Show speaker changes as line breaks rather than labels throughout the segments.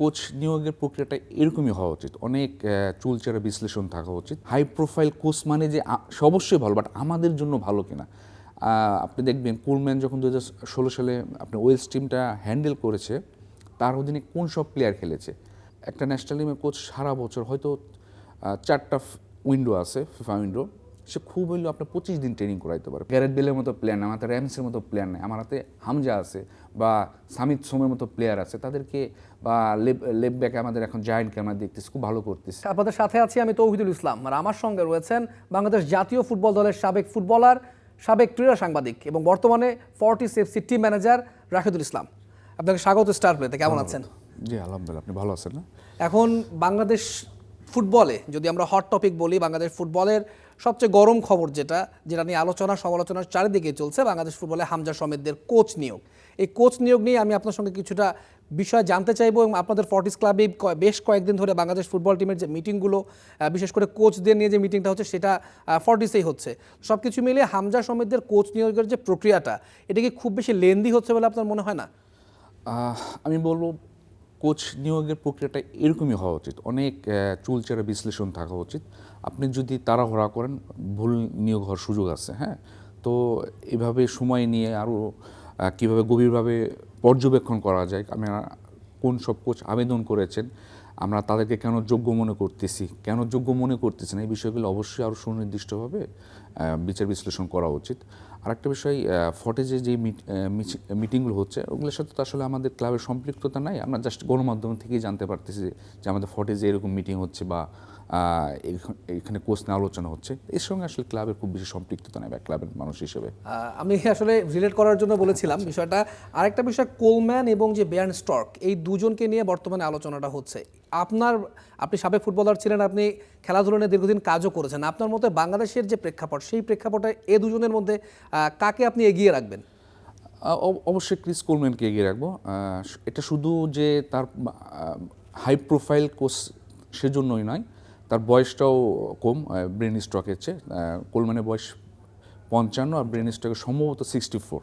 Coach নিয়োগের প্রক্রিয়াটা এরকমই হওয়া উচিত, অনেক চুলচেরা বিশ্লেষণ থাকা উচিত। হাই প্রোফাইল কোচ মানে যে সে অবশ্যই ভালো, বাট আমাদের জন্য ভালো কিনা। আপনি দেখবেন কোলম্যান যখন 2016 সালে আপনি ওয়েলস টিমটা হ্যান্ডেল করেছে, তার অধীনে কোন সব প্লেয়ার খেলেছে। একটা ন্যাশনাল টিমের কোচ সারা বছর হয়তো 4টা উইন্ডো আছে, ফিফা উইন্ডো, সে খুব হইলেও আপনার 25 দিন ট্রেনিং করাইতে পারে। গ্যারেথ বেলের মতো প্লেয়ার না, আমার হাতে র্যামসের মতো প্লেয়ার নেই, আমার হাতে হামজা আছে বা সামিত সোমের মতো প্লেয়ার আছে, তাদেরকে বা লেফট ব্যাকে আমাদের এখন জায়ান্টকে আমরা দেখতেছি খুব ভালো করতেছি।
আপনাদের সাথে আছি আমি তৌহিদুল ইসলাম, আর আমার সঙ্গে রয়েছেন বাংলাদেশ জাতীয় ফুটবল দলের সাবেক ফুটবলার, সাবেক ক্রীড়া সাংবাদিক এবং বর্তমানে Fortis FC team manager Rashedul Islam. আপনাকে স্বাগত স্টার প্লেতে। কেমন আছেন?
জি আলহামদুলিল্লাহ, আপনি ভালো আছেন না?
এখন বাংলাদেশ ফুটবলে যদি আমরা হট টপিক বলি, বাংলাদেশ ফুটবলের সবচেয়ে গরম খবর যেটা নিয়ে আলোচনা সমালোচনার চারিদিকে চলছে, বাংলাদেশ ফুটবলে হামজা সমেতদের কোচ নিয়োগ। এই কোচ নিয়োগ নিয়ে আমি আপনার সঙ্গে কিছুটা বিষয় জানতে চাইবো এবং আপনাদের ফর্টিস ক্লাবে বেশ কয়েকদিন ধরে বাংলাদেশ ফুটবল টিমের যে মিটিংগুলো, বিশেষ করে কোচদের নিয়ে যে মিটিংটা হচ্ছে, সেটা ফর্টিসেই হচ্ছে। সব কিছু মিলিয়ে হামজা সমেতদের কোচ নিয়োগের যে প্রক্রিয়াটা, এটা কি খুব বেশি লেন্দি হচ্ছে বলে আপনার মনে হয় না?
আমি বলবো কোচ নিয়োগের প্রক্রিয়াটা এরকমই হওয়া উচিত, অনেক চুলচেরা বিশ্লেষণ থাকা উচিত। আপনি যদি তাড়াহুড়া করেন, ভুল নিয়োগ হওয়ার সুযোগ আছে। হ্যাঁ, তো এভাবে সময় নিয়ে আরও কীভাবে গভীরভাবে পর্যবেক্ষণ করা যায়, আমরা কোন সব কোচ আবেদন করেছেন, আমরা তাদেরকে কেন যোগ্য মনে করতেছি, কেন যোগ্য মনে করতেছি না, এই বিষয়গুলো অবশ্যই আরও সুনির্দিষ্টভাবে বিচার বিশ্লেষণ করা উচিত। আরেকটা বিষয়, ফটেজে যে মিটিংগুলো হচ্ছে, ওগুলোর সাথে তো আসলে আমাদের ক্লাবের সম্পৃক্ততা নাই, আমরা জাস্ট গণমাধ্যম থেকেই জানতে পারতেছি যে আমাদের ফটেজে এরকম মিটিং হচ্ছে বা এখানে কোচ নিয়ে আলোচনা হচ্ছে। এর সঙ্গে আসলে ক্লাবের খুব বেশি সম্পৃক্ততা নেই বা ক্লাবের মানুষ হিসেবে।
আমি আসলে রিলেট করার জন্য বলেছিলাম বিষয়টা। আরেকটা বিষয়, কোলম্যান এবং যে বেয়ার্ন স্টর্ক, এই দুজনকে নিয়ে বর্তমানে আলোচনাটা হচ্ছে। আপনি সাবেক ফুটবলার ছিলেন, আপনি খেলাধুলা নিয়ে দীর্ঘদিন কাজও করেছেন। আপনার মতে বাংলাদেশের যে প্রেক্ষাপট, সেই প্রেক্ষাপটে এ দুজনের মধ্যে কাকে আপনি এগিয়ে রাখবেন?
অবশ্যই ক্রিস কোলম্যানকে এগিয়ে রাখবো। এটা শুধু যে তার হাই প্রোফাইল কোচ সেজন্যই নয়, তার বয়সটাও কম ব্রেন স্ট্রকের চেয়ে। কোলম্যানের বয়স 55 আর ব্রেন স্ট্রকের সম্ভবত 64।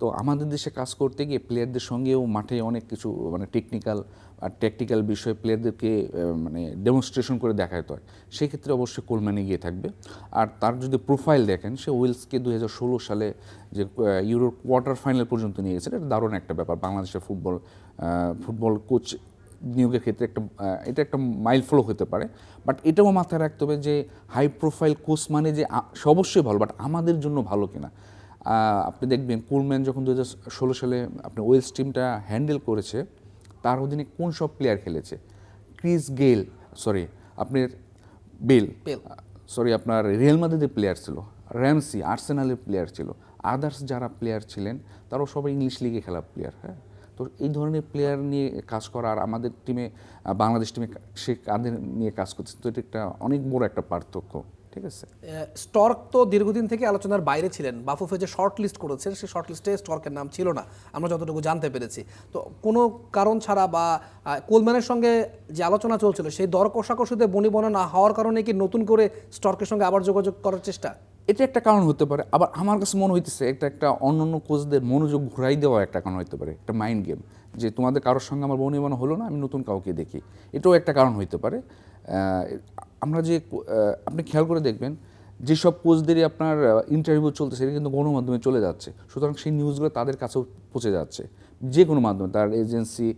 তো আমাদের দেশে কাজ করতে গিয়ে প্লেয়ারদের সঙ্গেও মাঠে অনেক কিছু মানে টেকনিক্যাল আর ট্যাকটিক্যাল বিষয়ে প্লেয়ারদেরকে মানে ডেমনস্ট্রেশন করে দেখাতে হয়। সেই ক্ষেত্রে অবশ্যই কোলম্যানে গিয়ে থাকবে। আর তার যদি প্রোফাইল দেখেন, সে ওয়েলসকে 2016 সালে যে ইউরোর কোয়ার্টার ফাইনাল পর্যন্ত নিয়ে গেছে, এটা দারুণ একটা ব্যাপার বাংলাদেশের ফুটবল কোচ নিয়োগের ক্ষেত্রে। এটা একটা মাইলফলক হতে পারে, বাট এটাও মাথায় রাখতে হবে যে হাই প্রোফাইল কোচ মানে যে সে অবশ্যই ভালো, বাট আমাদের জন্য ভালো কিনা। আপনি দেখবেন কোলম্যান যখন 2016 সালে আপনি ওয়েলস টিমটা হ্যান্ডেল করেছে, তার অধীনে কোন সব প্লেয়ার খেলেছে। আপনার রিয়াল মাদ্রিদের প্লেয়ার ছিল, র্যামসি আর্সেনালের প্লেয়ার ছিল, আদার্স যারা প্লেয়ার ছিলেন তারাও সবাই ইংলিশ লিগে খেলা প্লেয়ার। হ্যাঁ, তো এই ধরনের প্লেয়ার নিয়ে কাজ করা আর আমাদের টিমে, বাংলাদেশ টিমে সে কাদের নিয়ে কাজ করছে, তো এটা একটা অনেক বড় একটা পার্থক্য। ঠিক আছে,
স্টর্ক তো দীর্ঘদিন থেকে আলোচনার বাইরে ছিলেন। বাফুফে যে শর্ট লিস্ট করেছেন, সেই শর্ট লিস্টে স্টর্কের নাম ছিল না, আমরা যতটুকু জানতে পেরেছি। তো কোনো কারণ ছাড়া বা কোলম্যানের সঙ্গে যে আলোচনা চলছিল, সেই দর কষাকষিতে বনিবনা না হওয়ার কারণে কি নতুন করে স্টর্কের সঙ্গে আবার যোগাযোগ করার চেষ্টা?
এটা একটা কারণ হতে পারে। আবার আমার কাছে মনে হইতেছে একটা অন্য কোচদের মনোযোগ ঘুরাই দেওয়া একটা কারণ হতে পারে, একটা মাইন্ড গেম, যে তোমাদের কারোর সঙ্গে আমার বনিবনা হলো না, আমি নতুন কাউকে দেখি। এটাও একটা কারণ হইতে পারে। আমরা যে আপনি খেয়াল করে দেখবেন, যেসব কোচদেরই আপনার ইন্টারভিউ চলতেছে, এটা কিন্তু গণমাধ্যমে চলে যাচ্ছে। সুতরাং সেই নিউজগুলো তাদের কাছেও পৌঁছে যাচ্ছে, যে কোনো মাধ্যমে, তার এজেন্সি,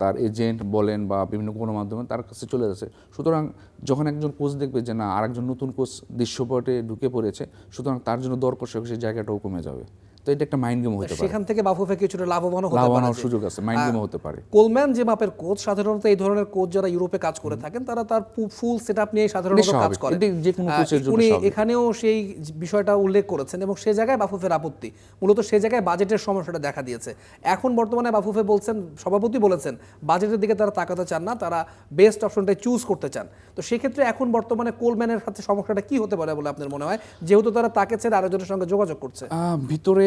তার এজেন্ট বলেন বা বিভিন্ন গণমাধ্যমে তার কাছে চলে যাচ্ছে। সুতরাং যখন একজন কোচ দেখবে যে না আরেকজন নতুন কোচ দৃশ্যপটে ঢুকে পড়েছে, সুতরাং তার জন্য দর কষাকষির জায়গাটাও কমে যাবে। তো এটা একটা মাইন্ড গেম হতে পারে।
সেখান থেকে বাফুফে কিছুটা লাভবান
হওয়ার সুযোগ আছে, মাইন্ড গেম হতে পারে।
কোলম্যান যে মাপের কোচ, সাধারণত এই ধরনের কোচ যারা ইউরোপে কাজ করে থাকেন, তারা তার ফুল সেটআপ নিয়ে সাধারণত কাজ করেন।
যে কোনো কোচের জন্য
উনি এখানেও সেই বিষয়টা উল্লেখ করেছেন এবং সেই জায়গায় বাফুফের আপত্তি, মূলত সেই জায়গায় বাজেটের সমস্যাটা দেখা দিয়েছে। এখন বর্তমানে বাফুফে বলছেন, সভাপতি বলেছেন, বাজেটের দিকে তারা তাকাতে চান না, তারা বেস্ট অপশনটাই চুজ করতে চান। তো সেক্ষেত্রে এখন বর্তমানে কোলম্যানের কাছে সমস্যাটা কি হতে পারে বলে আপনার মনে হয়, যেহেতু তারা তাকে ছেড়ে আরেকজনের সঙ্গে যোগাযোগ করছে?
ভিতরে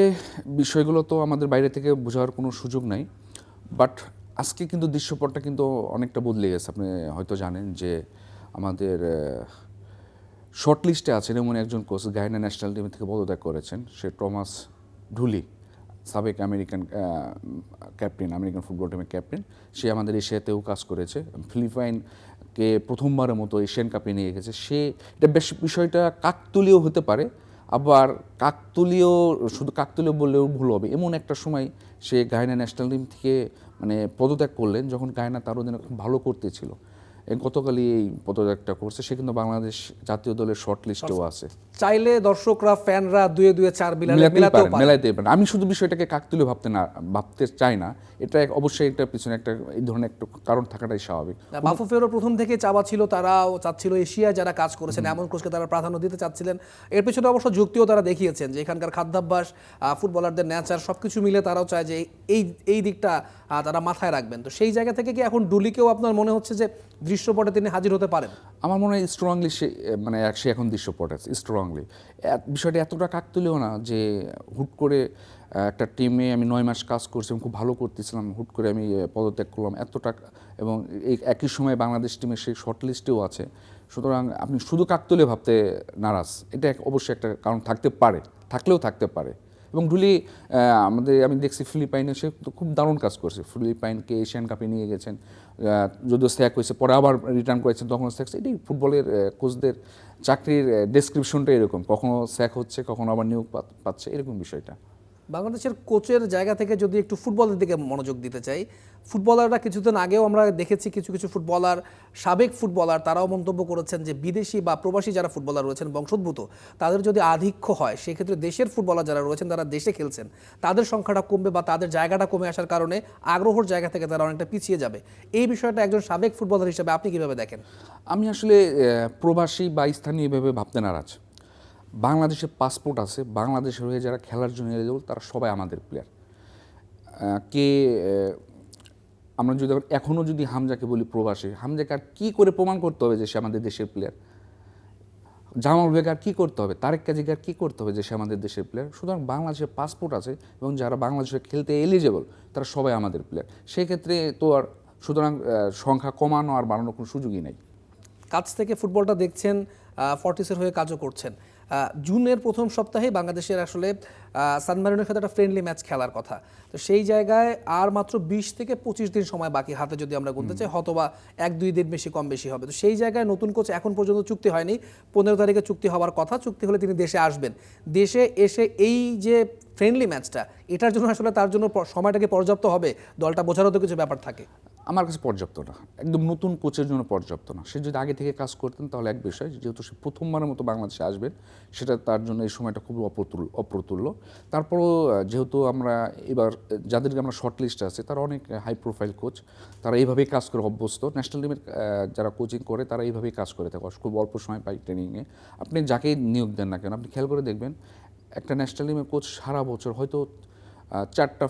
বিষয়গুলো তো আমাদের বাইরে থেকে বোঝার কোনো সুযোগ নাই, বাট আজকে কিন্তু দৃশ্যপটটা কিন্তু অনেকটা বদলে গেছে। আপনি হয়তো জানেন যে আমাদের শর্ট লিস্টে আছেন এমন একজন কোচ, গায়ানা ন্যাশনাল টিম থেকে পদত্যাগ করেছেন, সে টমাস ঢুলি। সাবেক আমেরিকান ক্যাপ্টেন, আমেরিকান ফুটবল টিমের ক্যাপ্টেন। সে আমাদের এশিয়াতেও কাজ করেছে, ফিলিপাইনকে প্রথমবারের মতো এশিয়ান কাপে নিয়ে গেছে। সে এটা বেশ বিষয়টা কাকতালীয় হতে পারে, আবার কাকতালীয়, শুধু কাকতালীয় বললেও ভুল হবে। এমন একটা সময় সে গায়ানা ন্যাশনাল টিম থেকে মানে পদত্যাগ করলেন, যখন গায়ানা তার অধীনে খুব ভালো করতেছিল। গতকালই এই পদত্যাগটা করছে। সে কিন্তু বাংলাদেশ জাতীয় দলের শর্ট লিস্টেও আছে।
চাইলে দর্শকরা, ফ্যানরা দুয়ে দুয়ে চার মিলাতেও পারে।
মেলাইতেই পারে। আমি শুধু বিষয়টাকে কাকতালীয় ভাবতে চাই না। এটা অবশ্যই একটা পিছনে একটা এই ধরনের একটা কারণ থাকাটাই স্বাভাবিক।
বাফুফেরও প্রথম থেকে চাওয়া ছিল, তারাও চাচ্ছিল এশিয়ায় যারা কাজ করেছেন এমন কোচকে তারা প্রাধান্য দিতে চাচ্ছিলেন। এর পেছনে অবশ্য যুক্তিও তারা দেখিয়েছেন যে এখানকার খাদ্যাভ্যাস, ফুটবলারদের নেচার সবকিছু মিলে তারাও চায় যে এই দিকটা তারা মাথায় রাখবেন। তো সেই জায়গা থেকে কি এখন ডুলিকেও আপনার মনে হচ্ছে যে দৃশ্যপটে তিনি হাজির হতে পারেন?
আমার মনে হয় স্ট্রংলি সে এখন দৃশ্যপটে আছে স্ট্রংলি। বিষয়টা এতটা কাকতালীয় না যে হুট করে একটা টিমে আমি 9 মাস কাজ করছিলাম, খুব ভালো করতেছিলাম, হুট করে আমি পদত্যাগ করলাম এতটা, এবং এই একই সময় বাংলাদেশ টিমের সেই শর্ট লিস্টেও আছে। সুতরাং আপনি শুধু কাকতালীয় ভাবতে নারাজ, এটা অবশ্যই একটা কারণ থাকতে পারে, থাকলেও থাকতে পারে। এবং ডুলি আমি দেখছি ফিলিপাইনে সে তো খুব দারুণ কাজ করছে, ফিলিপাইনকে এশিয়ান কাপে নিয়ে গেছেন, যদিও স্যাক হয়েছে, পরে আবার রিটার্ন করেছেন, তখন স্যাক। এটাই ফুটবলের কোচদের চাকরির ডেসক্রিপশনটা এরকম, কখনো স্যাক হচ্ছে, কখনো আবার নিয়োগ পাচ্ছে, এরকম বিষয়টা।
বাংলাদেশের কোচের জায়গা থেকে যদি একটু ফুটবলের দিকে মনোযোগ দিতে চাই, ফুটবলাররা কিছুদিন আগেও আমরা দেখেছি কিছু কিছু ফুটবলার, সাবেক ফুটবলার, তারাও মন্তব্য করেছেন যে বিদেশি বা প্রবাসী যারা ফুটবলার রয়েছেন বংশোদ্ভূত, তাদের যদি আধিক্য হয় সেক্ষেত্রে দেশের ফুটবলার যারা রয়েছেন তারা দেশে খেলছেন, তাদের সংখ্যাটা কমবে বা তাদের জায়গাটা কমে আসার কারণে আগ্রহের জায়গা থেকে তারা অনেকটা পিছিয়ে যাবে। এই বিষয়টা একজন সাবেক ফুটবলার হিসেবে আপনি কীভাবে দেখেন?
আমি আসলে প্রবাসী বা স্থানীয় এভাবে ভাবতে নারাজ। বাংলাদেশের পাসপোর্ট আছে, বাংলাদেশের হয়ে যারা খেলার জন্য এলিজিবল তারা সবাই আমাদের প্লেয়ার। কে আমরা যদি এখনও যদি হামজাকে বলি প্রবাসী, হামজাকে আর কী করে প্রমাণ করতে হবে যে সে আমাদের দেশের প্লেয়ার? জামাল বেগ আর কী করতে হবে? তারেক কাজীকে আর কী করতে হবে যে সে আমাদের দেশের প্লেয়ার? সুতরাং বাংলাদেশের পাসপোর্ট আছে এবং যারা বাংলাদেশে খেলতে এলিজেবল তারা সবাই আমাদের প্লেয়ার। সেক্ষেত্রে তো আর সুতরাং সংখ্যা কমানো আর বাড়ানোর কোনো সুযোগই নেই।
কাছ থেকে ফুটবলটা দেখছেন, ফর্টিসের হয়ে কাজও করছেন। জুনের প্রথম সপ্তাহে বাংলাদেশের আসলে সান মারিনোর সাথে একটা ফ্রেন্ডলি ম্যাচ খেলার কথা। তো সেই জায়গায় আর মাত্র 20 থেকে 25 দিন সময় বাকি হাতে, যদি আমরা গুনতে চাই হয়তোবা 1-2 দিন বেশি কম বেশি হবে। তো সেই জায়গায় নতুন কোচ এখন পর্যন্ত চুক্তি হয়নি, 15 তারিখে চুক্তি হওয়ার কথা। চুক্তি হলে তিনি দেশে আসবেন। দেশে এসে এই যে ফ্রেন্ডলি ম্যাচটা, এটার জন্য আসলে তার জন্য সময়টাকে পর্যাপ্ত হবে? দলটা বোঝারও তো কিছু ব্যাপার থাকে।
আমার কাছে পর্যাপ্ত না, একদম নতুন কোচের জন্য পর্যাপ্ত না। সে যদি আগে থেকে কাজ করতেন তাহলে এক বিষয়, যেহেতু সে প্রথমবারের মতো বাংলাদেশে আসবেন, সেটা তার জন্য এই সময়টা খুব অপ্রতুল্য। তারপরও যেহেতু আমরা এবার যাদেরকে আমরা শর্ট লিস্টে আছে তারা অনেক হাই প্রোফাইল কোচ, তারা এইভাবেই কাজ করে অভ্যস্ত। ন্যাশনাল টিমের যারা কোচিং করে তারা এইভাবেই কাজ করে থাকে, খুব অল্প সময় পাই ট্রেনিংয়ে। আপনি যাকেই নিয়োগ দেন না কেন, আপনি খেয়াল করে দেখবেন একটা ন্যাশনাল টিমের কোচ সারা বছর হয়তো 4টা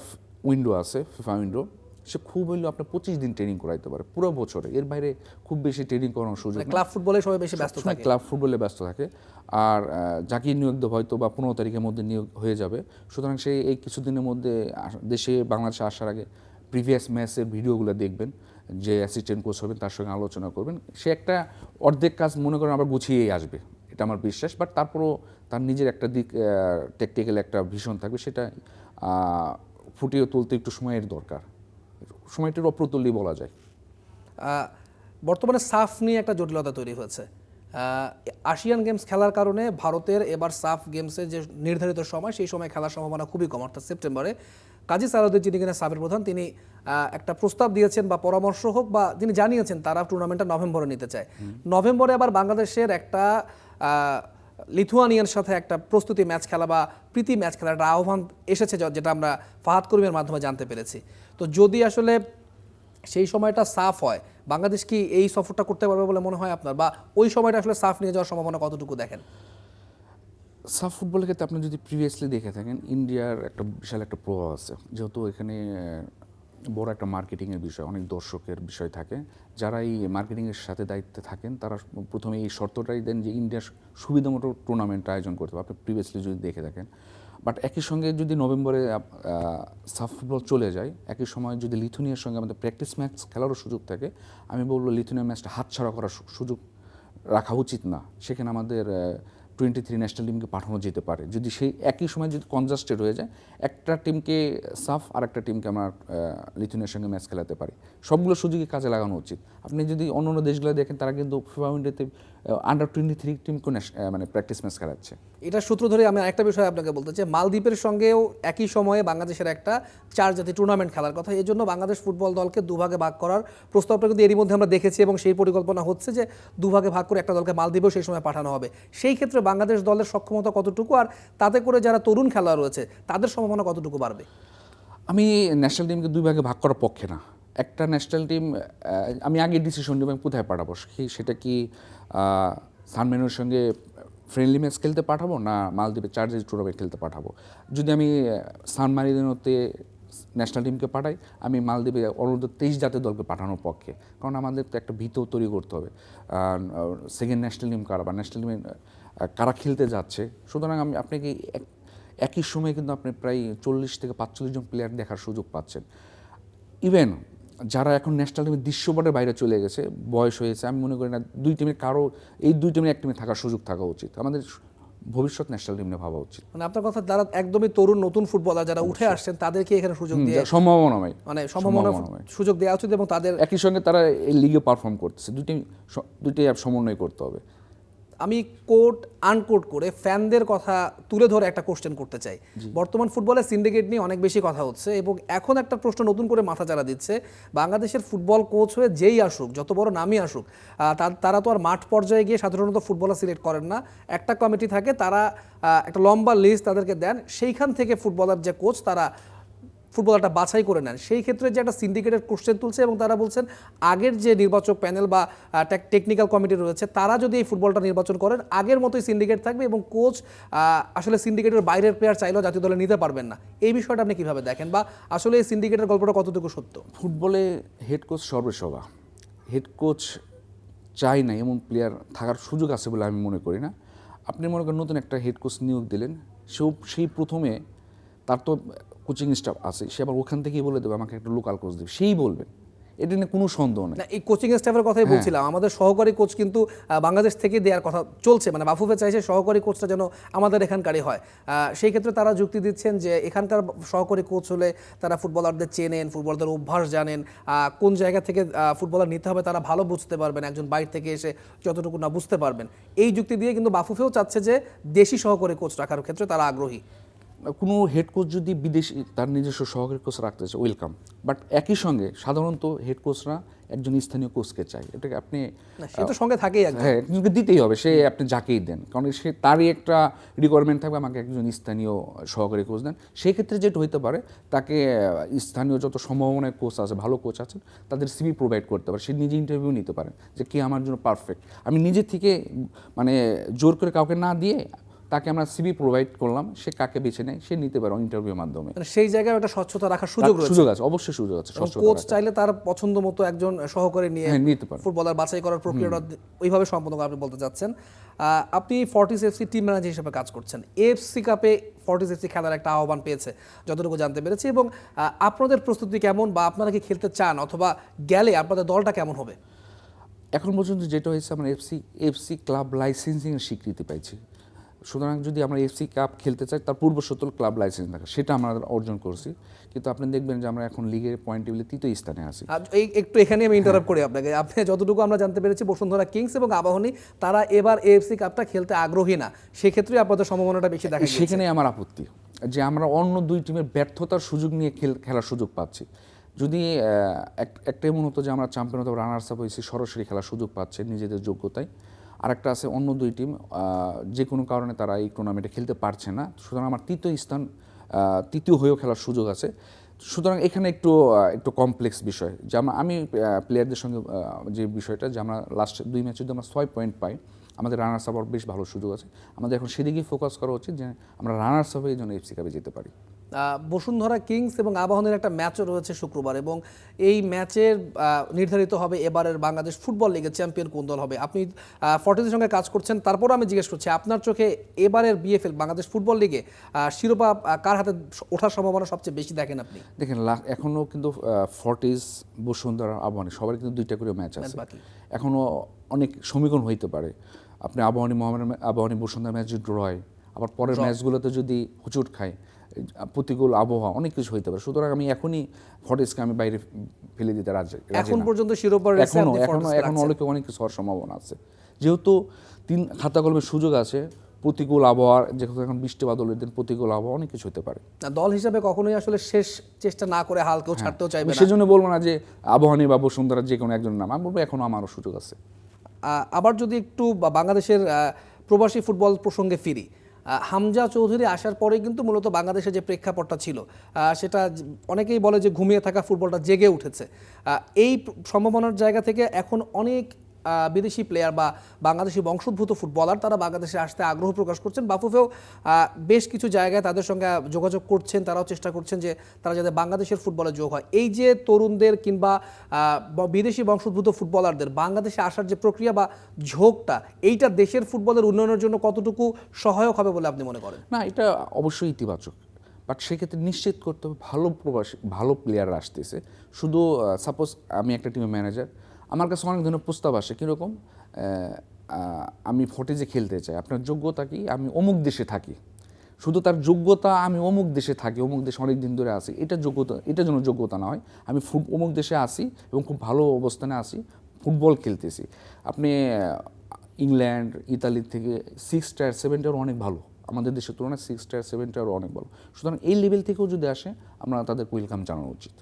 উইন্ডো আছে, ফিফা উইন্ডো, সে খুব হইলেও আপনার 25 দিন ট্রেনিং করাইতে পারে পুরো বছরে। এর বাইরে খুব বেশি ট্রেনিং করানোর সুযোগ নেই।
ক্লাব ফুটবলে সবাই বেশি ব্যস্ত থাকে,
ক্লাব ফুটবলে ব্যস্ত থাকে। আর যাকে নিয়োগ দেবো হয়তো বা 15 তারিখের মধ্যে নিয়োগ হয়ে যাবে। সুতরাং সে এই কিছুদিনের মধ্যে দেশে বাংলাদেশে আসার আগে প্রিভিয়াস ম্যাচের ভিডিওগুলো দেখবেন, যে অ্যাসিস্ট্যান্ট কোচ হবেন তার সঙ্গে আলোচনা করবেন। সে একটা অর্ধেক কাজ মনে করেন আবার গুছিয়েই আসবে, এটা আমার বিশ্বাস। বাট তারপরও তার নিজের একটা দিক, টেকনিক্যাল একটা ভিশন থাকবে, সেটা ফুটিয়ে তুলতে একটু সময়ের দরকার। সময়টির অপ্রতুল্যই বলা যায়।
বর্তমানে সাফ নিয়ে একটা জটিলতা তৈরি হয়েছে। এশিয়ান গেমস খেলার কারণে ভারতের এবার সাফ গেমসের যে নির্ধারিত সময়, সেই সময় খেলার সম্ভাবনা খুবই কম, অর্থাৎ সেপ্টেম্বরে। কাজী সালাউদ্দিন, যিনি কিনা সাফের প্রধান, তিনি একটা প্রস্তাব দিয়েছেন বা পরামর্শ হোক বা তিনি জানিয়েছেন তারা টুর্নামেন্টটা নভেম্বরে নিতে চায়। নভেম্বরে আবার বাংলাদেশের একটা লিথুয়ানিয়ার সাথে একটা প্রস্তুতি ম্যাচ খেলা বা প্রীতি ম্যাচ খেলার একটা আহ্বান এসেছে, যেটা আমরা ফাহাদ করিমের মাধ্যমে জানতে পেরেছি। তো যদি আসলে সেই সময়টা সাফ হয়, বাংলাদেশ কি এই সফরটা করতে পারবে বলে মনে হয় আপনার? বা ওই সময়টা আসলে সাফ নিয়ে যাওয়ার সম্ভাবনা কতটুকু দেখেন?
সাফ ফুটবলের ক্ষেত্রে আপনি যদি প্রিভিয়াসলি দেখে থাকেন, ইন্ডিয়ার একটা বিশাল একটা প্রভাব আছে, যেহেতু এখানে বড় একটা মার্কেটিংয়ের বিষয়, অনেক দর্শকের বিষয় থাকে। যারা এই মার্কেটিংয়ের সাথে দায়িত্বে থাকেন তারা প্রথমে এই শর্তটাই দেন যে ইন্ডিয়ার সুবিধামতো টুর্নামেন্ট আয়োজন করতে হবে, আপনি প্রিভিয়াসলি যদি দেখে থাকেন। বাট একই সঙ্গে যদি নভেম্বরে সাফ ফুটবল চলে যায়, একই সময় যদি লিথুনিয়ার সঙ্গে আমাদের প্র্যাকটিস ম্যাচ খেলারও সুযোগ থাকে, আমি বলবো লিথুনিয়া ম্যাচটা হাতছাড়া করার সুযোগ রাখা উচিত না। সেখানে আমাদের 23 ন্যাশনাল টিমকে পাঠানো যেতে পারে, যদি সেই একই সময় যদি কনজাস্টেড হয়ে যায়, একটা টিমকে সাফ আর একটা টিমকে আমরা লিথুনিয়ার সঙ্গে ম্যাচ খেলাতে পারি। সবগুলো সুযোগই কাজে লাগানো উচিত। আপনি যদি অন্য অন্য দেশগুলো দেখেন, তারা কিন্তু ফিফা উইন্ডোতে আন্ডার 23 টিমকে মানে প্র্যাকটিস ম্যাচ খেলাচ্ছে।
এটার সূত্র ধরে আমি আরেকটা বিষয় আপনাকে বলতে চাই, মালদ্বীপের সঙ্গেও একই সময়ে বাংলাদেশের একটা 4 জাতীয় টুর্নামেন্ট খেলার কথা। এই জন্য বাংলাদেশ ফুটবল দলকে দুভাগে ভাগ করার প্রস্তাবটা কিন্তু এরই মধ্যে আমরা দেখেছি, এবং সেই পরিকল্পনা হচ্ছে যে দুভাগে ভাগ করে একটা দলকে মালদ্বীপেও সেই সময় পাঠানো হবে। সেই ক্ষেত্রে বাংলাদেশ দলের সক্ষমতা কতটুকু, আর তাতে করে যারা তরুণ খেলোয়াড় রয়েছে তাদের সম্ভাবনা কতটুকু বাড়বে?
আমি ন্যাশনাল টিমকে 2 ভাগে ভাগ করার পক্ষে না। একটা ন্যাশনাল টিম আমি আগে ডিসিশন নেব আমি কোথায় পাঠাবো, সেটা কি সান মেরিনোর সঙ্গে ফ্রেন্ডলি ম্যাচ খেলতে পাঠাবো, না মালদ্বীপে চার্জেস টুর্নামেন্ট খেলতে পাঠাবো। যদি আমি সান মেরিনোতে ন্যাশনাল টিমকে পাঠাই, আমি মালদ্বীপে অনূর্ধ্ব 23 জাতীয় দলকে পাঠানোর পক্ষে, কারণ আমাদের তো একটা ভিতও তৈরি করতে হবে সেকেন্ড ন্যাশনাল টিম কারা বা ন্যাশনাল টিমে কারা খেলতে যাচ্ছে। সুতরাং আমি আপনাকে একই সময়ে কিন্তু আপনি প্রায় 40 থেকে 45 জন প্লেয়ার দেখার সুযোগ পাচ্ছেন। ইভেন যারা এখন ন্যাশনাল টিমের দৃশ্যপটের বাইরে চলে গেছে, বয়স হয়েছে, আমি মনে করি না 2 টিমের কারো এই 2 টিমের এক টিমে থাকার সুযোগ থাকা উচিত। আমাদের ভবিষ্যৎ ন্যাশনাল টিম নিয়ে ভাবা উচিত।
মানে আপনার কথা, যারা একদমই তরুণ নতুন ফুটবলার যারা উঠে আসছেন তাদেরকে এখানে সুযোগ দিয়ে
সম্ভাবনাময়
মানে সম্ভাবনা সুযোগ দেওয়া উচিত, এবং তাদের
একই সঙ্গে তারা এই লিগে পারফর্ম করতেছে, দুইটাই সমন্বয় করতে হবে।
আমি কোট আনকোট করে ফ্যানদের কথা তুলে ধরে একটা কোশ্চেন করতে চাই। বর্তমান ফুটবলে সিন্ডিকেট নিয়ে অনেক বেশি কথা হচ্ছে, এবং এখন একটা প্রশ্ন নতুন করে মাথা চাড়া দিচ্ছে, বাংলাদেশের ফুটবল কোচ হয়ে যেই আসুক, যত বড় নামই আসুক, তারা তো আর মাঠ পর্যায়ে গিয়ে সাধারণত ফুটবলার সিলেক্ট করেন না। একটা কমিটি থাকে, তারা একটা লম্বা লিস্ট তাদেরকে দেন, সেইখান থেকে ফুটবলার যে কোচ তারা ফুটবলারটা বাছাই করে নেন। সেই ক্ষেত্রে যে একটা সিন্ডিকেটের কোশ্চেন তুলছে, এবং তারা বলছেন আগের যে নির্বাচক প্যানেল বা টেকনিক্যাল কমিটি রয়েছে তারা যদি এই ফুটবলটা নির্বাচন করেন, আগের মতোই সিন্ডিকেট থাকবে, এবং কোচ আসলে সিন্ডিকেটের বাইরের প্লেয়ার চাইলেও জাতীয় দলে নিতে পারবেন না। এই বিষয়টা আপনি কিভাবে দেখেন, বা আসলে এই সিন্ডিকেটের গল্পটা কতটুকু সত্য?
ফুটবলে হেড কোচ সর্বসভা, হেড কোচ চাই না এমন প্লেয়ার থাকার সুযোগ আছে বলে আমি মনে করি না। আপনি মনে করেন নতুন একটা হেড কোচ নিয়োগ দিলেন, সেই প্রথমে তার তো কোচিং স্টাফ আছে, সে আবার ওখান থেকেই বলে দেবে আমাকে একটা লোকাল কোচ দেবে, সেই বলবেন, এটা নিয়ে কোনো সন্দেহ নেই।
না, এই কোচিং স্টাফের কথাই বলছিলাম। আমাদের সহকারী কোচ কিন্তু বাংলাদেশ থেকে দেওয়ার কথা চলছে, মানে বাফুফে চাইছে সহকারী কোচটা যেন আমাদের এখানকারই হয়। সেই ক্ষেত্রে তারা যুক্তি দিচ্ছেন যে এখানকার সহকারী কোচ হলে তারা ফুটবলারদের চেনেন, ফুটবলারদের অভ্যাস জানেন, কোন জায়গা থেকে ফুটবলার নিতে হবে তারা ভালো বুঝতে পারবেন, একজন বাইরে থেকে এসে যতটুকু না বুঝতে পারবেন। এই যুক্তি দিয়ে কিন্তু বাফুফেও চাচ্ছে যে দেশি সহকারী কোচ রাখার ক্ষেত্রে তারা আগ্রহী।
কোনো হেড কোচ যদি বিদেশি তার নিজস্ব সহকারী কোচ রাখতে চায়, ওয়েলকাম, বাট একই সঙ্গে সাধারণত হেড কোচরা একজন স্থানীয় কোচকে চাই। এটাকে আপনি
সে তো সঙ্গে থাকেই,
হ্যাঁ, একজনকে দিতেই হবে, সে আপনি যাকেই দেন, কারণ সে তারই একটা রিকোয়ারমেন্ট থাকবে, আমাকে একজন স্থানীয় সহকারী কোচ দেন। সেই ক্ষেত্রে যেটা হইতে পারে, তাকে স্থানীয় যত সম্ভাবনায় কোচ আছে, ভালো কোচ আছেন, তাদের সিভি প্রোভাইড করতে পারে, সে নিজে ইন্টারভিউ নিতে পারেন যে কে আমার জন্য পারফেক্ট। আমি নিজে থেকে মানে জোর করে কাউকে না দিয়ে তাকে আমরা সিভি প্রোভাইড করলাম, সে কাকে বেছে নেয় সে নিতে পারে ইন্টারভিউর মাধ্যমে।
সেই জায়গায় একটা স্বচ্ছতা রাখার সুযোগ
আছে, অবশ্যই সুযোগ আছে।
কোচ চাইলে তার পছন্দ মতো একজন সহকারী নিয়ে
নিতে পারে।
ফুটবলার বাছাই করার প্রক্রিয়াটা ওইভাবে সম্পন্ন করে আপনি বলতে চাচ্ছেন। আপনি ফর্টিস এফসি টিম ম্যানেজার হিসেবে কাজ করছেন। এফসি কাপে ফর্টিস এফসি খেলার একটা আহ্বান পেয়েছে যতটুকু জানতে পেরেছি, এবং আপনাদের প্রস্তুতি কেমন, বা আপনারা কি খেলতে চান, অথবা গেলে আপনাদের দলটা কেমন হবে?
এখন পর্যন্ত যেটা হয়েছে, আমরা এফসি ক্লাব লাইসেন্সিংয়ের স্বীকৃতি পাইছি। সুতরাং যদি আমরা এফসি কাপ খেলতে চাই, তার পূর্বশর্ত ক্লাব লাইসেন্স থাকে, সেটা আমরা অর্জন করছি। কিন্তু আপনি দেখবেন যে আমরা এখন লিগের পয়েন্ট টেবিলে 3য় স্থানে আছি।
একটু এখানে আমি ইন্টারাপ্ট করি আপনাকে। আপনি যতটুকু আমরা জানতে পেরেছি, বসুন্ধরা কিংস এবং আবাহনী তারা এবার এএফসি কাপটা খেলতে আগ্রহী না, সেক্ষেত্রে আপনাদের সম্ভাবনাটা বেশি দেখা যায়।
সেখানে আমার আপত্তি যে আমরা অন্য 2 টিমের ব্যর্থতার সুযোগ নিয়ে খেলার সুযোগ পাচ্ছি। যদি একটা এমন হতো যে আমরা চ্যাম্পিয়ন অথবা রানার্স আপ হয়েছি, সরাসরি খেলার সুযোগ পাচ্ছে নিজেদের যোগ্যতায়, আরেকটা আছে অন্য 2 টিম যে কোনো কারণে তারা এই টুর্নামেন্টে খেলতে পারছে না, সুতরাং আমার তৃতীয় হয়েও খেলার সুযোগ আছে। সুতরাং এখানে একটু কমপ্লেক্স বিষয়, যে আমি প্লেয়ারদের সঙ্গে যে বিষয়টা, যে আমরা লাস্ট 2 ম্যাচে যদি আমরা 6 পয়েন্ট পাই, আমাদের রানার্স আপ বেশ ভালো সুযোগ আছে। আমাদের এখন সেদিকেই ফোকাস করা উচিত যে আমরা রানার্স আপে এই জন্য এফসি কাপে যেতে পারি।
বসুন্ধরা কিংস এবং আবাহনীর একটা ম্যাচও রয়েছে শুক্রবার, এবং এই ম্যাচের নির্ধারিত হবে এবারের বাংলাদেশ ফুটবল লিগের চ্যাম্পিয়ন কোন দল হবে। আপনি ফর্টিজের সঙ্গে কাজ করছেন, তারপরও আমি জিজ্ঞেস করছি আপনার চোখে এবারের বিএফএল বাংলাদেশ ফুটবল লিগে শিরোপা কার হাতে ওঠার সম্ভাবনা সবচেয়ে বেশি দেখেন আপনি?
দেখেন এখনও কিন্তু ফর্টিজ, বসুন্ধরা, আবাহনী সবার কিন্তু 2টা করে ম্যাচ আছে,
বাকি
এখনও অনেক সমীকরণ হইতে পারে। আপনি আবাহনী বসুন্ধরা ম্যাচ যদি ড্র হয়, আবার পরের ম্যাচগুলোতে যদি হুচুট খায়, প্রতিকূল আবহাওয়া, অনেক কিছু হইতে পারে। সুতরাং আমি এখনই ফর্টিজকে আমি বাইরে ফেলে দিতে রাজি
এখন
না।
পর্যন্ত শিরোপার রেসে
এখনো
আপনি
এখনো
ফর্টিজকে
এখনো
রাখছেন।
অনেক কিছু হওয়ার সম্ভাবনা আছে, যেহেতু 3 খাতা কলমের সুযোগ আছে। প্রতিকূল আবহাওয়ার, যেহেতু এখন বৃষ্টি বাদলের দিন, প্রতিকূল আবহাওয়া অনেক কিছু হতে পারে।
দল হিসাবে কখনোই আসলে শেষ চেষ্টা না করে হাল কেউ ছাড়তেও চাইবে
আমি
না।
সেজন্য বলবো না যে আবাহনী বা বসুন্ধরা যে কোনো একজন নাম, আমি বলবো এখনো আমারও সুযোগ আছে।
আবার যদি একটু বাংলাদেশের প্রবাসী ফুটবল প্রসঙ্গে ফিরি, হামজা চৌধুরী আসার পরে কিন্তু মূলত বাংলাদেশের যে প্রেক্ষাপটটা ছিল সেটা অনেকেই বলে যে ঘুমিয়ে থাকা ফুটবলটা জেগে উঠেছে। এই সম্ভাবনার জায়গা থেকে এখন অনেক বিদেশি প্লেয়ার বা বাংলাদেশি বংশোদ্ভূত ফুটবলার তারা বাংলাদেশে আসতে আগ্রহ প্রকাশ করছেন। বাফুফেও বেশ কিছু জায়গায় তাদের সঙ্গে যোগাযোগ করছেন, তারাও চেষ্টা করছেন যে তারা যাতে বাংলাদেশের ফুটবলে যোগ হয়। এই যে তরুণদের কিংবা বিদেশি বংশোদ্ভূত ফুটবলারদের বাংলাদেশে আসার যে প্রক্রিয়া বা ঝোঁকটা, এইটা দেশের ফুটবলের উন্নয়নের জন্য কতটুকু সহায়ক হবে বলে আপনি মনে করেন?
না, এটা অবশ্যই ইতিবাচক, বাট সেক্ষেত্রে নিশ্চিত করতে হবে ভালো প্লেয়াররা আসতেছে। শুধু সাপোজ আমি একটা টিমের ম্যানেজার, আমার কাছে অনেক ধরনের প্রস্তাব আসে, কীরকম আমি ফর্টিজে খেলতে চাই, আপনার যোগ্যতা কি, আমি অমুক দেশে থাকি, শুধু তার যোগ্যতা আমি অমুক দেশে থাকি, অমুক দেশে অনেক দিন ধরে আসি, এটা যোগ্যতা, এটার জন্য যোগ্যতা না হয়। আমি অমুক দেশে আসি এবং খুব ভালো অবস্থানে আসি, ফুটবল খেলতেছি। আপনি ইংল্যান্ড, ইতালির থেকে 6 স্টার 7 স্টার অনেক ভালো, আমাদের দেশের তুলনায় 6 স্টার 7 স্টার অনেক ভালো। সুতরাং এই লেভেল থেকেও যদি আসে, আমরা তাদের ওয়েলকাম জানানো উচিত।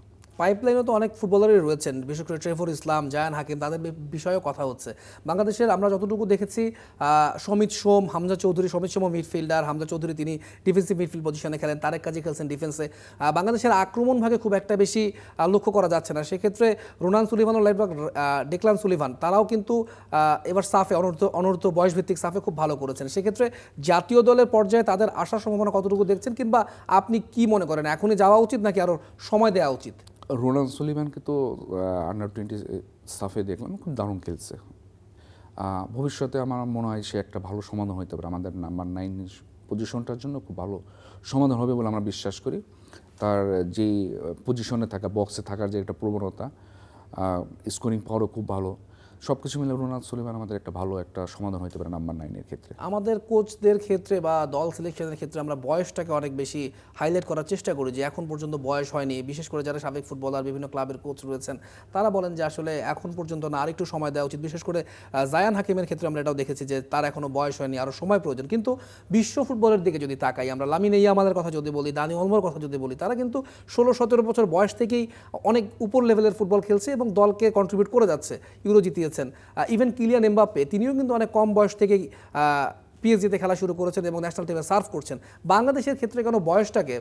পাইপলাইনে তো অনেক ফুটবলারই রয়েছেন, বিশেষ করে ট্রেভর ইসলাম, জায়ান হাকিম, তাদের বিষয়েও কথা হচ্ছে। বাংলাদেশের আমরা যতটুকু দেখেছি সমিত সোম, হামজা চৌধুরী, সমিত সোম মিডফিল্ডার, হামজা চৌধুরী তিনি ডিফেন্সিভ মিডফিল্ড পজিশনে খেলেন, তারেক কাজী খেলছেন ডিফেন্সে। বাংলাদেশের আক্রমণ ভাগে খুব একটা বেশি লক্ষ্য করা যাচ্ছে না। সেক্ষেত্রে রোনান সুলিভান ও লাইটবাক ডেকলান সুলিভান তারাও কিন্তু এবার সাফে অনূর্ধ্ব বয়সভিত্তিক সাফে খুব ভালো করেছেন। সেক্ষেত্রে জাতীয় দলের পর্যায়ে তাদের আসার সম্ভাবনা কতটুকু দেখছেন, কিংবা আপনি কি মনে করেন এখনই যাওয়া উচিত নাকি আরও সময় দেওয়া উচিত?
রোনান সুলিভানকে তো আন্ডার-20 সাফে দেখলাম, খুব দারুণ খেলছে। ভবিষ্যতে আমার মনে হয় সে একটা ভালো সমাধান হতে পারে, আমাদের নাম্বার 9 পজিশনটার জন্য খুব ভালো সমাধান হবে বলে আমরা বিশ্বাস করি। তার যেই পজিশনে থাকা, বক্সে থাকার যে একটা প্রবণতা, স্কোরিং পাওয়ারও খুব ভালো, সব কিছু মিলে রোনান সুলিভান আমাদের একটা ভালো একটা সমাধান হতে পারে নাম্বার 9 ক্ষেত্রে।
আমাদের কোচদের ক্ষেত্রে বা দল সিলেকশনের ক্ষেত্রে আমরা বয়সটাকে অনেক বেশি হাইলাইট করার চেষ্টা করি যে এখন পর্যন্ত বয়স হয়নি। বিশেষ করে যারা সাবেক ফুটবলার, বিভিন্ন ক্লাবের কোচ রয়েছেন, তারা বলেন যে আসলে এখন পর্যন্ত না, আরেকটু সময় দেওয়া উচিত। বিশেষ করে জায়ান হাকিমের ক্ষেত্রে আমরা এটাও দেখেছি যে তার এখনও বয়স হয়নি, আরও সময় প্রয়োজন। কিন্তু বিশ্ব ফুটবলের দিকে যদি তাকাই, আমরা লামিনে ইয়ামালের কথা যদি বলি, দানি অলমোর কথা যদি বলি, তারা কিন্তু 16-17 বছর বয়স থেকেই অনেক উপর লেভেলের ফুটবল খেলছে এবং দলকে কন্ট্রিবিউট করে যাচ্ছে, ইউরো জিতিয়েছেন। ইভেন কিলিয়ান এমবাপ্পে, তিনিও কিন্তু অনেক কম বয়স থেকেই পিএসজিতে খেলা শুরু করেছেন এবং ন্যাশনাল টিমে সার্ভ করছেন। বাংলাদেশের ক্ষেত্রে কেন বয়সটাকে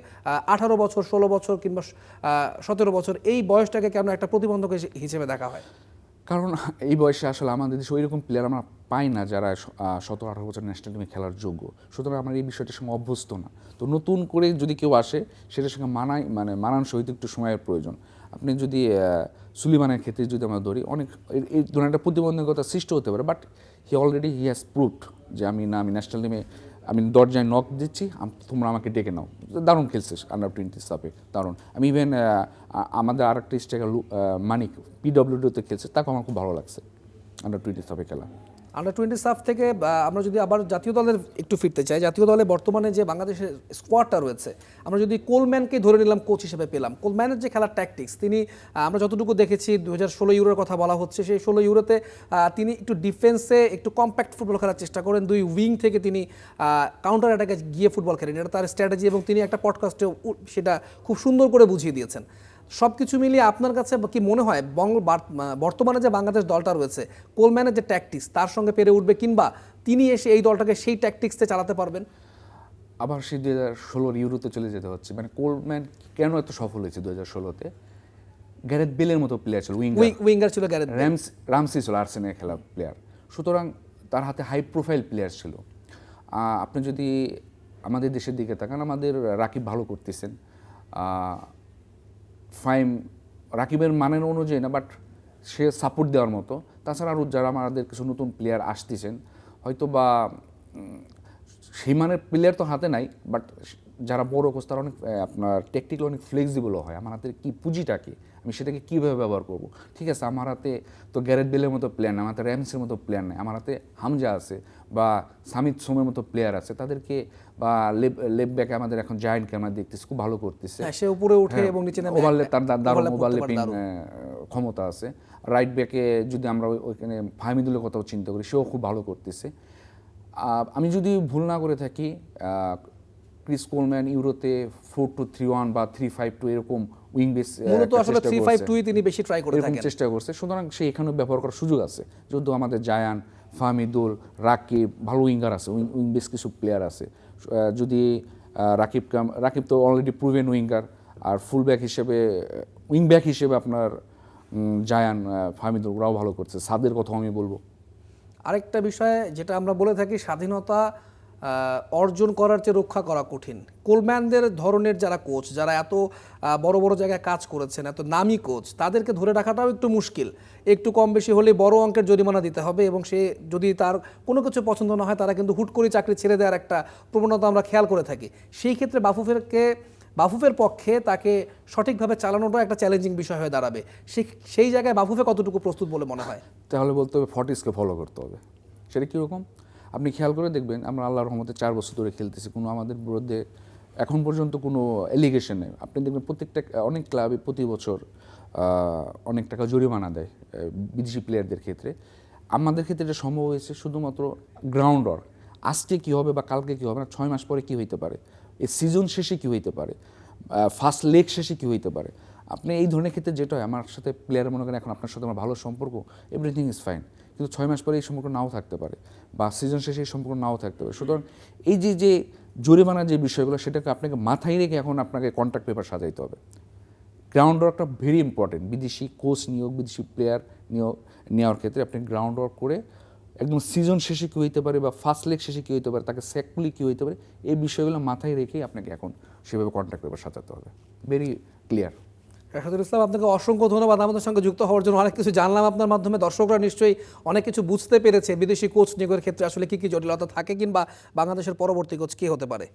18 বছর, 16 বছর কিংবা 17 বছর, এই বয়সটাকে কেন একটা প্রতিবন্ধক হিসেবে দেখা হয়?
কারণ এই বয়সে আসলে আমাদের দেশে ওইরকম প্লেয়ার আমরা পাই না যারা 17-18 বছর ন্যাশনাল টিমে খেলার যোগ্য। সুতরাং আমরা এই বিষয়টার সঙ্গে অভ্যস্ত না। তো নতুন করে যদি কেউ আসে, সেটার সঙ্গে মানানসই একটু সময়ের প্রয়োজন। আপনি যদি সুলিমানের ক্ষেত্রে যদি আমরা ধরি, অনেক এই ধরনের একটা প্রতিবন্ধকতা সৃষ্টি হতে পারে, বাট হি হ্যাজ প্রুভড যে আমি ন্যাশনাল টিমে আমি দরজায় নক দিচ্ছি, তোমরা আমাকে ডেকে নাও। দারুণ খেলছে আন্ডার-20 সাপে, দারুণ। আমি ইভেন আমাদের আর একটা স্ট্রাইকার মানিক পিডব্লিউডিতে খেলছে, তাকে আমার খুব ভালো লাগছে আন্ডার-20 সাপে খেলা।
আন্ডার-20 সাফ থেকে আমরা যদি আবার জাতীয় দলের একটু ফিরতে চাই, জাতীয় দলে বর্তমানে যে বাংলাদেশের স্কোয়াডটা রয়েছে, আমরা যদি কোলম্যানকে ধরে নিলাম কোচ হিসেবে পেলাম, কোলম্যানের যে খেলার ট্যাকটিক্স, তিনি আমরা যতটুকু দেখেছি 2016 ইউরোর কথা বলা হচ্ছে, সেই 16 ইউরোতে তিনি একটু ডিফেন্সে একটু কম্প্যাক্ট ফুটবল খেলার চেষ্টা করেন, 2 উইং থেকে তিনি কাউন্টার অ্যাটাকে গিয়ে ফুটবল খেলেন। এটা তার স্ট্র্যাটেজি এবং তিনি একটা পডকাস্টে সেটা খুব সুন্দর করে বুঝিয়ে দিয়েছেন। সব কিছু মিলিয়ে আপনার কাছে কি মনে হয় বর্তমানে যে বাংলাদেশ দলটা রয়েছে, কোলম্যানের যে ট্যাকটিক্স তার সঙ্গে পেরে উঠবে, কিংবা তিনি এসে এই দলটাকে সেই ট্যাকটিক্সে চালাতে পারবেন?
আবার সেই 2016 ইউরোতে চলে যেতে হচ্ছে। কোলম্যান কেন এত সফল হয়েছে 2016-তে? গ্যারেথ বেলের মতো প্লেয়ার ছিল,
উইঙ্গার ছিল গ্যারেথ বেল,
রামসি ছিল আর্সেনালে খেলা প্লেয়ার। সুতরাং তার হাতে হাই প্রোফাইল প্লেয়ার ছিল। আপনি যদি আমাদের দেশের দিকে তাকান, আমাদের রাকিব ভালো করতেছেন, ফাইম রাকিবের মানের অনুযায়ী না, বাট সে সাপোর্ট দেওয়ার মতো। তাছাড়া আরও যারা আমাদের কিছু নতুন প্লেয়ার আসতেছেন, হয়তো বা সেই মানের প্লেয়ার তো হাতে নাই, বাট যারা বড় কোচ তারা অনেক আপনার টেকনিক্যাল অনেক ফ্লেক্সিবল হয়। আমার হাতে কী পুঁজিটা কি, আমি সেটাকে কীভাবে ব্যবহার করব। ঠিক আছে, আমার হাতে তো গ্যারেথ বেলের মতো প্লেয়ার নেই, আমার হাতে র্যামসের মতো প্লেয়ার নেই, আমার হাতে হামজা আছে বা সামিত সোমের মতো প্লেয়ার আছে, তাদেরকে বা লেফট ব্যাকে আমাদের এখন জায়ান্টকে আমরা দেখতেছি খুব ভালো করতেছে।
সে উপরে উঠে এবং নিচে নেমে
ওভারলে তার দারুণ
overlap করতে পারে,
ওভারল্যাপিং
দারুণ।
ক্ষমতা আছে। রাইট ব্যাকে যদি আমরা ওইখানে ফাহমিদুলের কথাও চিন্তা করি, সেও খুব ভালো করতেছে। আমি যদি ভুল না করে থাকি, ক্রিস কোলম্যান ইউরোতে 4-2-3-1 বা 3-5-2 এরকম উইং বেস
মূলত আসলে 3-5-2 তিনি বেশি ট্রাই করে থাকেন।
চেষ্টা করছে, সুতরাং সে এখানেও ব্যবহার করার সুযোগ আছে। যেহেতু আমাদের জায়ান, ফাহমিদুল, রাকিব ভালো উইঙ্গার আছে, উইং বেস কিছু প্লেয়ার আছে। যদি রাকিব তো অলরেডি প্রুভেন উইঙ্গার, আর ফুল ব্যাক হিসেবে উইং ব্যাক হিসেবে আপনার জায়ান, ফাহমিদুল ওরাও ভালো করছে। সাদের কথাও আমি বলবো।
আরেকটা বিষয় যেটা আমরা বলে থাকি, স্বাধীনতা অর্জন করার চেয়ে রক্ষা করা কঠিন। কোলম্যানদের ধরনের যারা কোচ, যারা এত বড় বড় জায়গায় কাজ করেছেন, এত নামি কোচ, তাদেরকে ধরে রাখাটাও একটু মুশকিল। একটু কম বেশি হলে বড় অঙ্কের জরিমানা দিতে হবে, এবং সে যদি তার কোনো কিছু পছন্দ না হয়, তারা কিন্তু হুট করে চাকরি ছেড়ে দেওয়ার একটা প্রবণতা আমরা খেয়াল করে থাকি। সেই ক্ষেত্রে বাফুফের পক্ষে তাকে সঠিকভাবে চালানোটা একটা চ্যালেঞ্জিং বিষয় হয়ে দাঁড়াবে। সেই জায়গায় বাফুফে কতটুকু প্রস্তুত বলে মনে হয়?
তাহলে বলতে হবে ফর্টিসকে ফলো করতে হবে। সেটা কীরকম আপনি খেয়াল করে দেখবেন, আমরা আল্লাহর রহমতে 4 বছর ধরে খেলতেছি, কোনো আমাদের বিরুদ্ধে এখন পর্যন্ত কোনো এলিগেশন নেই। আপনি দেখবেন প্রত্যেকটা অনেক ক্লাবে প্রতি বছর অনেক টাকা জরিমানা দেয় বিদেশি প্লেয়ারদের ক্ষেত্রে। আমাদের ক্ষেত্রে এটা সম্ভব হয়েছে শুধুমাত্র গ্রাউন্ড ওয়ার্ক। আজকে কী হবে বা কালকে কী হবে না, 6 মাস পরে কী হইতে পারে, এই সিজন শেষে কী হইতে পারে, ফার্স্ট লেগ শেষে কী হইতে পারে। আপনি এই ধরনের ক্ষেত্রে যেটা হয়, আমার সাথে প্লেয়ার মনে করেন এখন আপনার সাথে আমার ভালো সম্পর্ক, এভরিথিং ইজ ফাইন, কিন্তু 6 মাস পরে এই সম্পর্ক নাও থাকতে পারে, বা সিজন শেষে এই সম্পর্ক নাও থাকতে পারে। সুতরাং এই যে জরিমানার যে বিষয়গুলো, সেটাকে আপনাকে মাথায় রেখে এখন আপনাকে কন্ট্রাক্ট পেপার সাজাইতে হবে। গ্রাউন্ড ওয়ার্কটা ভেরি ইম্পর্টেন্ট। বিদেশি কোচ নিয়োগ, বিদেশি প্লেয়ার নেওয়ার ক্ষেত্রে আপনি গ্রাউন্ড ওয়ার্ক করে একদম সিজন শেষে কী হইতে পারে বা ফার্স্ট লেগ শেষে কী হইতে পারে, তাকে স্যাকফুলি কী হইতে পারে, এই বিষয়গুলো মাথায় রেখেই আপনাকে এখন সেভাবে কন্ট্রাক্ট পেপার সাজাতে হবে। Very clear.
রাশেদুল ইসলাম, আপনাকে অসংখ্য ধন্যবাদ আমাদের সঙ্গে যুক্ত হওয়ার জন্য। অনেক কিছু জানলাম আপনার মাধ্যমে, দর্শকরা নিশ্চয়ই অনেক কিছু বুঝতে পেরেছে বিদেশি কোচ নিয়োগের ক্ষেত্রে আসলে কী কী জটিলতা থাকে, কিংবা বাংলাদেশের পরবর্তী কোচ কে হতে পারে।